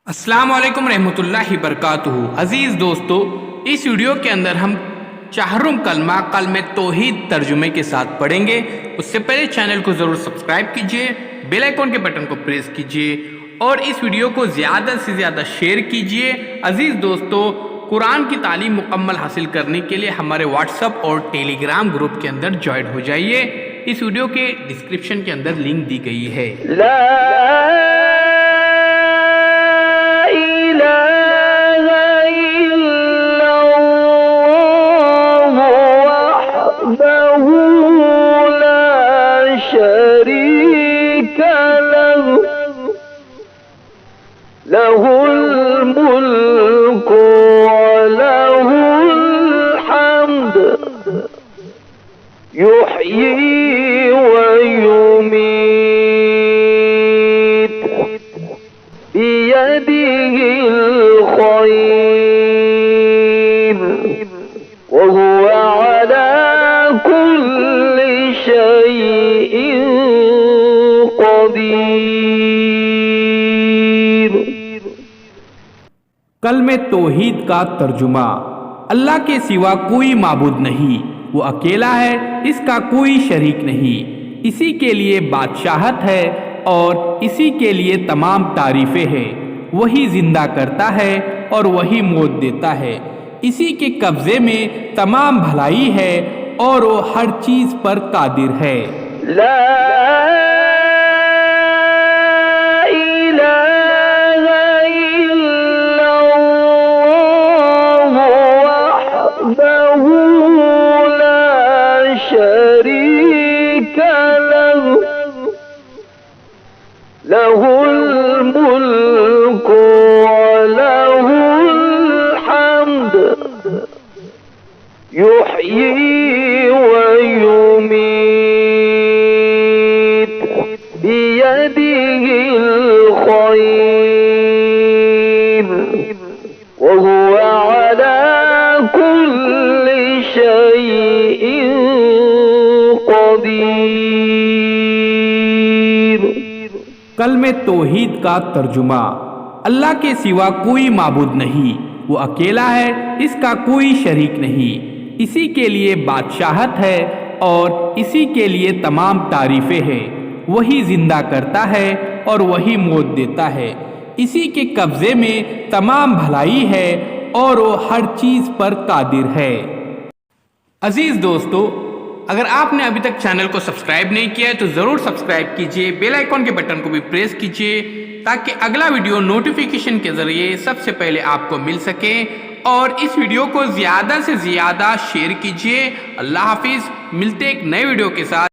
अस्सलाम वालेकुम रहमतुल्लाहि बरकातुहू। अज़ीज़ दोस्तों, इस वीडियो के अंदर हम चाहरुम कलमा कलमे तौहीद तर्जुमे के साथ पढ़ेंगे। उससे पहले चैनल को ज़रूर सब्सक्राइब कीजिए, बेल आइकॉन के बटन को प्रेस कीजिए और इस वीडियो को ज़्यादा से ज़्यादा शेयर कीजिए। अज़ीज़ दोस्तों, कुरान की तालीम मुकम्मल हासिल करने के लिए हमारे व्हाट्सएप और टेलीग्राम ग्रुप के अंदर ज्वाइन हो जाइए। इस वीडियो के डिस्क्रिप्शन के अंदर लिंक दी गई है। लहुल मुल्क व लहुल हम्द युह्यी व युमीत बियदिहिल खैर व हुवा अला कुल्लि शैइन क़दीर। कलमे तौहीद का तर्जुमा। अल्लाह के सिवा कोई माबूद नहीं, वो अकेला है, इसका कोई शरीक नहीं। इसी के लिए बादशाहत है और इसी के लिए तमाम तारीफें हैं। वही जिंदा करता है और वही मौत देता है। इसी के कब्जे में तमाम भलाई है और वो हर चीज पर कादिर है। लहुल मुल्क व लहुल हम्द युह्यी व युमीत बियदिहिल खैर व हुवा अला कुल्लि शैइन क़दीर। कलमे तौहीद का तर्जुमा। अल्लाह के सिवा कोई माबूद नहीं, वो अकेला है, इसका कोई शरीक नहीं। इसी के लिए बादशाहत है और इसी के लिए तमाम तारीफें हैं। वही जिंदा करता है और वही मौत देता है। इसी के कब्जे में तमाम भलाई है और वो हर चीज पर कादिर है। अजीज दोस्तों, अगर आपने अभी तक चैनल को सब्सक्राइब नहीं किया है तो ज़रूर सब्सक्राइब कीजिए, बेल आइकॉन के बटन को भी प्रेस कीजिए ताकि अगला वीडियो नोटिफिकेशन के ज़रिए सबसे पहले आपको मिल सके। और इस वीडियो को ज़्यादा से ज़्यादा शेयर कीजिए। अल्लाह हाफिज़। मिलते एक नए वीडियो के साथ।